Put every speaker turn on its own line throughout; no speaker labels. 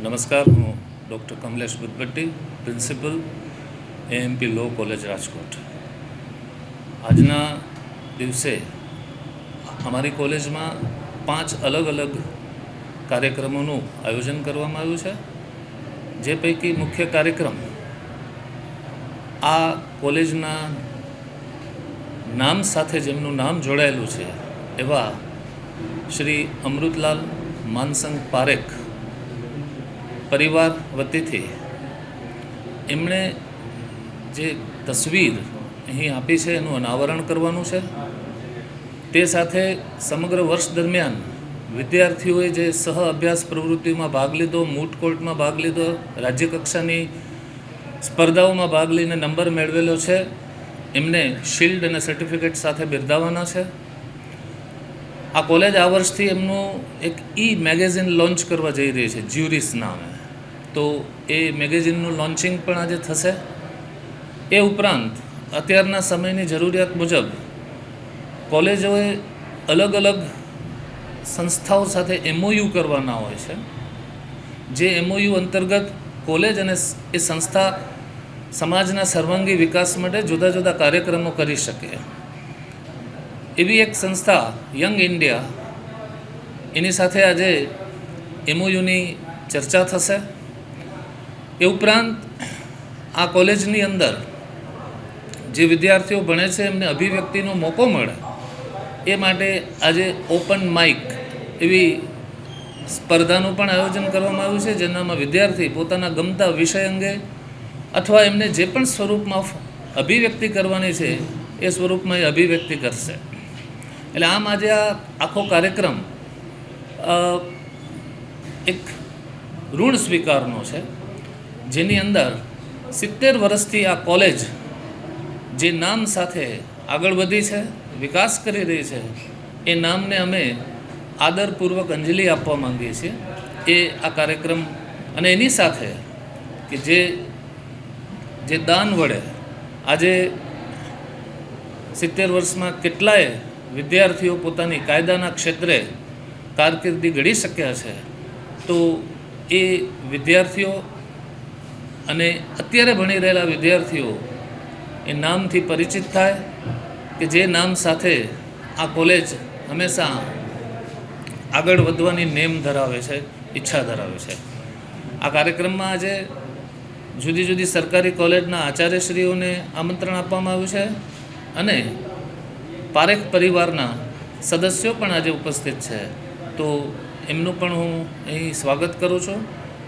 નમસ્કાર, હું doctor Kamlesh Buddhabhatti, principal AMP law college Rajkot. આજના દિવસે અમારી કોલેજમાં 5 અલગ અલગ કાર્યક્રમોનું આયોજન કરવામાં આવ્યું છે. જે પૈકી મુખ્ય કાર્યક્રમ આ કોલેજના નામ સાથે જેમનું નામ જોડાયેલું છે એવા શ્રી અમૃતલાલ માનસંગ પારેખ પરિવાર વતીથી એમણે જે તસવીર અહીં આપી છે એનું અનાવરણ કરવાનું છે. તે સાથે સમગ્ર વર્ષ દરમિયાન વિદ્યાર્થીઓએ જે સહ અભ્યાસ પ્રવૃત્તિમાં ભાગ લીધો, મૂટ કોર્ટમાં ભાગ લીધો, રાજ્ય કક્ષાની સ્પર્ધાઓમાં ભાગ લઈને નંબર મેળવેલો છે, એમને શિલ્ડ અને સર્ટિફિકેટ સાથે બિરદાવવાના છે. આ કોલેજ આ વર્ષથી એમનું એક મેગેઝિન લોન્ચ કરવા જઈ રહી છે, જ્યુરિસ નામે. તો એ મેગેઝિનનું લોન્ચિંગ પણ આજે થશે. એ ઉપરાંત અત્યારના સમયની જરૂરિયાત મુજબ કોલેજોએ અલગ અલગ સંસ્થાઓ સાથે એમઓયુ કરવાના હોય છે. જે એમઓયુ અંતર્ગત કોલેજ અને એ સંસ્થા સમાજના સર્વાંગી વિકાસ માટે જુદા જુદા કાર્યક્રમો કરી શકે. એવી એક સંસ્થા યંગ ઇન્ડિયા, એની સાથે આજે એમઓયુની ચર્ચા થશે. એ ઉપરાંત આ કોલેજની અંદર જે વિદ્યાર્થીઓ ભણે છે એમને અભિવ્યક્તિનો મોકો મળે એ માટે આજે ઓપન માઇક એવી સ્પર્ધાનું પણ આયોજન કરવામાં આવ્યું છે, જેનામાં વિદ્યાર્થી પોતાના ગમતા વિષય અંગે અથવા એમને જે પણ સ્વરૂપમાં અભિવ્યક્તિ કરવાની છે એ સ્વરૂપમાં એ અભિવ્યક્તિ કરશે. એટલે આમ આજે આ આખો કાર્યક્રમ એક ઋણ સ્વીકારનો છે, જેની અંદર 70 વર્ષથી આ કોલેજ જે નામ સાથે આગળ વધી છે, વિકાસ કરી રહી છે, એ નામને અમે આદરપૂર્વક અંજલિ આપવા માંગીએ છીએ. એ આ કાર્યક્રમ અને એની સાથે કે જે દાન વડે આજે 70 વર્ષમાં કેટલાય વિદ્યાર્થીઓ પોતાની કાયદાના ક્ષેત્રે કારકિર્દી ઘડી શક્યા છે. તો એ વિદ્યાર્થીઓ અને અત્યારે ભણી રહેલા વિદ્યાર્થીઓ એ નામથી પરિચિત થાય કે જે નામ સાથે આ કોલેજ હંમેશા આગળ વધવાની નેમ ધરાવે છે, ઈચ્છા ધરાવે છે. આ કાર્યક્રમમાં આજે જુદી જુદી સરકારી કોલેજના આચાર્યશ્રીઓને આમંત્રણ આપવામાં આવ્યું છે અને પારેખ પરિવારના સદસ્યો પણ આજે ઉપસ્થિત છે. તો એમનું પણ હું અહીં સ્વાગત કરું છું.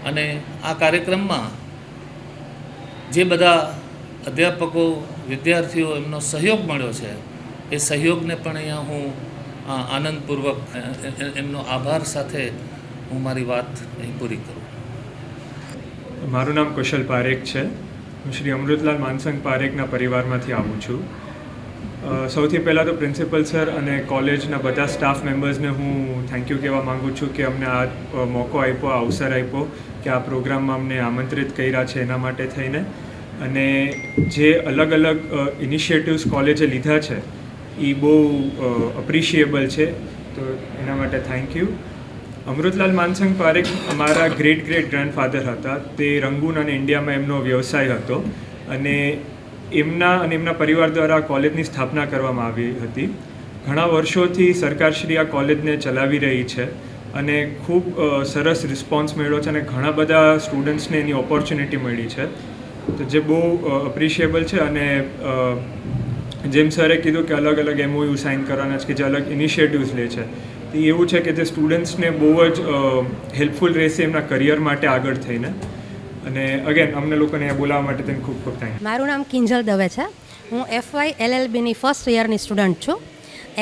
અને આ કાર્યક્રમમાં જે બધા અધ્યાપકો, વિદ્યાર્થીઓ એમનો સહયોગ મળ્યો છે એ સહયોગને પણ અહીંયા હું આનંદપૂર્વક એમનો આભાર સાથે હું મારી વાત અહીં પૂરી કરું.
મારું નામ કુશલ પારેખ છે. હું શ્રી અમૃતલાલ માનસંગ પારેખના પરિવારમાંથી આવું છું. સૌથી પહેલાં તો પ્રિન્સિપલ સર અને કોલેજના બધા સ્ટાફ મેમ્બર્સને હું થેન્ક યુ કહેવા માગું છું કે અમને આ મોકો આપ્યો, આ અવસર આપ્યો કે આ પ્રોગ્રામમાં અમને આમંત્રિત કર્યા છે એના માટે થઈને. અને જે અલગ અલગ ઇનિશિયેટિવ્સ કોલેજે લીધા છે એ બહુ અપ્રિશિએબલ છે, તો એના માટે થેન્ક યુ. અમૃતલાલ માનસંગ પારેખ અમારા ગ્રેટ ગ્રાન્ડફાધર હતા. તે રંગૂન અને ઇન્ડિયામાં એમનો વ્યવસાય હતો અને એમના પરિવાર દ્વારા કોલેજની સ્થાપના કરવામાં આવી હતી. ઘણા વર્ષોથી સરકારશ્રી આ કોલેજને ચલાવી રહી છે અને ખૂબ સરસ રિસ્પોન્સ મળ્યો છે અને ઘણા બધા સ્ટુડન્ટ્સને એની ઓપોર્ચ્યુનિટી મળી છે, તો જે બહુ અપ્રિશિએબલ છે. અને જેમ સરે કીધું કે અલગ અલગ એમઓયુ સાઇન કરવાના છે કે જે અલગ ઇનિશિયેટિવ્સ લે છે, તો એવું છે કે જે સ્ટુડન્ટ્સને બહુ જ હેલ્પફુલ રહેશે એમના કરિયર માટે આગળ થઈને. અને અગેન અમને લોકોને અહીંયા બોલાવવા માટે તેને ખૂબ ખૂબ થેન્ક યુ.
મારું નામ કિંજલ દવે છે. હું FY LLBની ફર્સ્ટ યરની સ્ટુડન્ટ છું.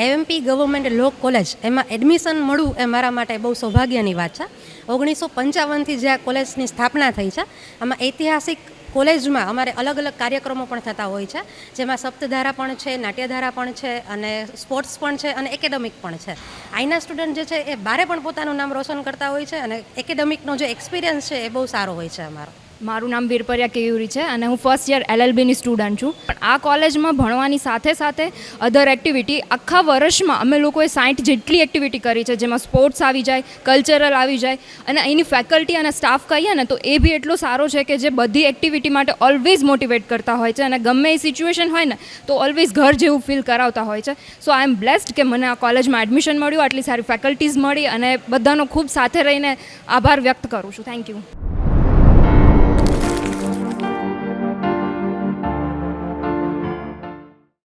એએમપી ગવર્મેન્ટ લો કોલેજ એમાં એડમિશન મળવું એ મારા માટે બહુ સૌભાગ્યની વાત છે. 1955થી જે આ કોલેજની સ્થાપના થઈ છે, આમાં ઐતિહાસિક કોલેજમાં અમારે અલગ અલગ કાર્યક્રમો પણ થતા હોય છે, જેમાં સપ્તધારા પણ છે, નાટ્યધારા પણ છે અને સ્પોર્ટ્સ પણ છે અને એકેડેમિક પણ છે. અહીંના સ્ટુડન્ટ જે છે એ બારે પણ પોતાનું નામ રોશન કરતા હોય છે અને એકેડેમિકનો જે એક્સપિરિયન્સ છે એ બહુ સારો હોય છે અમારો.
મારું નામ વીરપરિયા કેયુરી છે અને હું ફર્સ્ટ યર LLBની સ્ટુડન્ટ છું. પણ આ કોલેજમાં ભણવાની સાથે સાથે અધર એક્ટિવિટી આખા વર્ષમાં અમે લોકોએ 60 જેટલી એક્ટિવિટી કરી છે, જેમાં સ્પોર્ટ્સ આવી જાય, કલ્ચરલ આવી જાય, અને અહીંની ફેકલ્ટી અને સ્ટાફ કહીએ ને તો એ બી એટલો સારો છે કે જે બધી એક્ટિવિટી માટે ઓલવેઝ મોટિવેટ કરતા હોય છે અને ગમે એ સિચ્યુએશન હોય ને તો ઓલવેઝ ઘર જેવું ફીલ કરાવતા હોય છે. સો આઈ એમ બ્લેસ્ડ કે મને આ કોલેજમાં એડમિશન મળ્યું, આટલી સારી ફેકલ્ટીઝ મળી અને બધાનો ખૂબ સાથે રહીને આભાર વ્યક્ત કરું છું. Thank you.